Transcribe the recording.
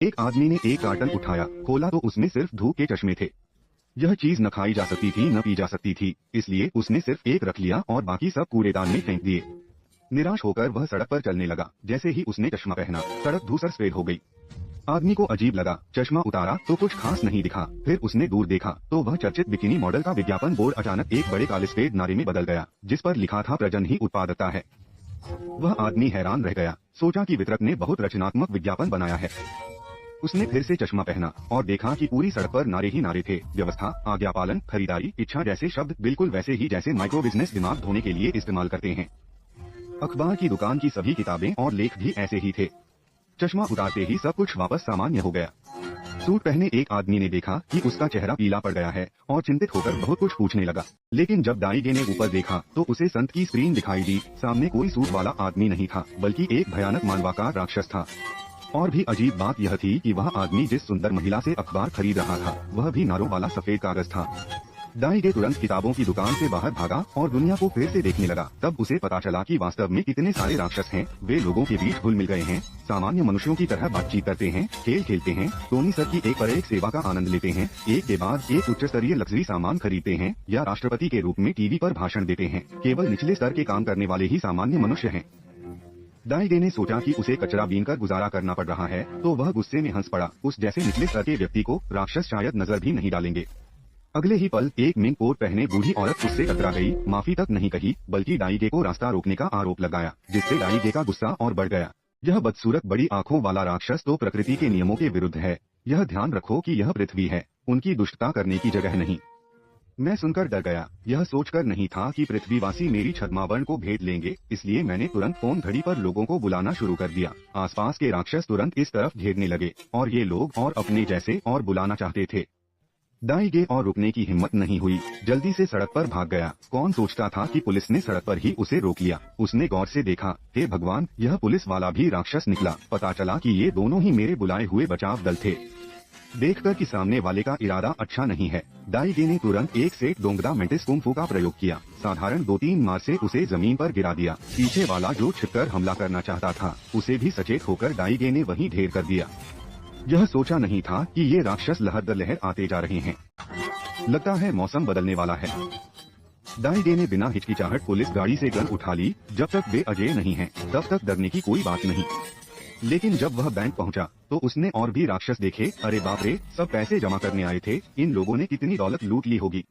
एक आदमी ने एक कार्टन उठाया, खोला तो उसमें सिर्फ धूप के चश्मे थे। यह चीज न खाई जा सकती थी न पी जा सकती थी, इसलिए उसने सिर्फ एक रख लिया और बाकी सब कूड़ेदान में फेंक दिए। निराश होकर वह सड़क पर चलने लगा। जैसे ही उसने चश्मा पहना, सड़क धूसर सफेद हो गई। आदमी को अजीब लगा, चश्मा उतारा तो कुछ खास नहीं दिखा। फिर उसने दूर देखा तो वह चर्चित बिकिनी मॉडल का विज्ञापन बोर्ड अचानक एक बड़े काले सफेद नारे में बदल गया, जिस पर लिखा था प्रजनन ही उत्पादकता है। वह आदमी हैरान रह गया, सोचा कि वितरक ने बहुत रचनात्मक विज्ञापन बनाया है। उसने फिर से चश्मा पहना और देखा कि पूरी सड़क पर नारे ही नारे थे। व्यवस्था, आज्ञापालन, खरीदारी, इच्छा जैसे शब्द बिल्कुल वैसे ही जैसे माइक्रो बिजनेस दिमाग धोने के लिए इस्तेमाल करते हैं। अखबार की दुकान की सभी किताबें और लेख भी ऐसे ही थे। चश्मा उतारते ही सब कुछ वापस सामान्य हो गया। सूट पहने एक आदमी ने देखा कि उसका चेहरा पीला पड़ गया है और चिंतित होकर बहुत कुछ पूछने लगा। लेकिन जब दाईगे ने ऊपर देखा तो उसे संत की स्क्रीन दिखाई दी। सामने कोई सूट वाला आदमी नहीं था, बल्कि एक भयानक मानवाकार राक्षस था। और भी अजीब बात यह थी कि वह आदमी जिस सुंदर महिला से अखबार खरीद रहा था, वह भी नारों वाला सफेद कागज था। दाईगे तुरंत किताबों की दुकान से बाहर भागा और दुनिया को फिर से देखने लगा। तब उसे पता चला कि वास्तव में कितने सारे राक्षस हैं। वे लोगों के बीच घुल मिल गए हैं, सामान्य मनुष्यों की तरह बातचीत करते हैं, खेल खेलते हैं, टोनी सर की एक पर एक सेवा का आनंद लेते हैं, एक के बाद एक उच्च स्तरीय लग्जरी सामान खरीदते हैं या राष्ट्रपति के रूप में टीवी पर भाषण देते हैं। केवल निचले स्तर के काम करने वाले ही सामान्य मनुष्य हैं। दाईगे ने सोचा कि उसे कचरा बीनकर गुजारा करना पड़ रहा है, तो वह गुस्से में हंस पड़ा। उस जैसे निचले स्तर के व्यक्ति को राक्षस शायद नजर भी नहीं डालेंगे। अगले ही पल एक मिंक कोट पहने बूढ़ी औरत उससे टकरा गई, माफी तक नहीं कही, बल्कि दाईगे को रास्ता रोकने का आरोप लगाया, जिससे दाईगे का गुस्सा और बढ़ गया। यह बदसूरत बड़ी आंखों वाला राक्षस तो प्रकृति के नियमों के विरुद्ध है। यह ध्यान रखो कि यह पृथ्वी है, उनकी दुष्टता करने की जगह नहीं। मैं सुनकर डर गया। यह सोचकर नहीं था कि पृथ्वीवासी मेरी छद्मावर्ण को भेद लेंगे, इसलिए मैंने तुरंत फोन घड़ी पर लोगों को बुलाना शुरू कर दिया। आसपास के राक्षस तुरंत इस तरफ घेरने लगे और ये लोग और अपने जैसे और बुलाना चाहते थे। दाईगे और रुकने की हिम्मत नहीं हुई, जल्दी से सड़क पर भाग गया। कौन सोचता था कि पुलिस ने सड़क पर ही उसे रोक लिया। उसने गौर से देखा, हे भगवान, यह पुलिस वाला भी राक्षस निकला। पता चला कि ये दोनों ही मेरे बुलाए हुए बचाव दल थे। देखकर कि सामने वाले का इरादा अच्छा नहीं है, दाईगे ने तुरंत एक सेट डोंगदा मेंटिस कुंफू का प्रयोग किया। साधारण 2-3 मार से उसे जमीन पर गिरा दिया। पीछे वाला जो छिपकर हमला करना चाहता था, उसे भी सचेत होकर दाईगे ने वहीं ढेर कर दिया। यह सोचा नहीं था कि ये राक्षस लहर दर लहर आते जा रहे हैं। लगता है मौसम बदलने वाला है। दाईगे ने बिना हिचकिचाहट पुलिस गाड़ी से गन उठा ली। जब तक वे अजय नहीं हैं, तब तक डरने की कोई बात नहीं। लेकिन जब वह बैंक पहुंचा, तो उसने और भी राक्षस देखे। अरे बाप रे, सब पैसे जमा करने आए थे। इन लोगों ने कितनी दौलत लूट ली होगी।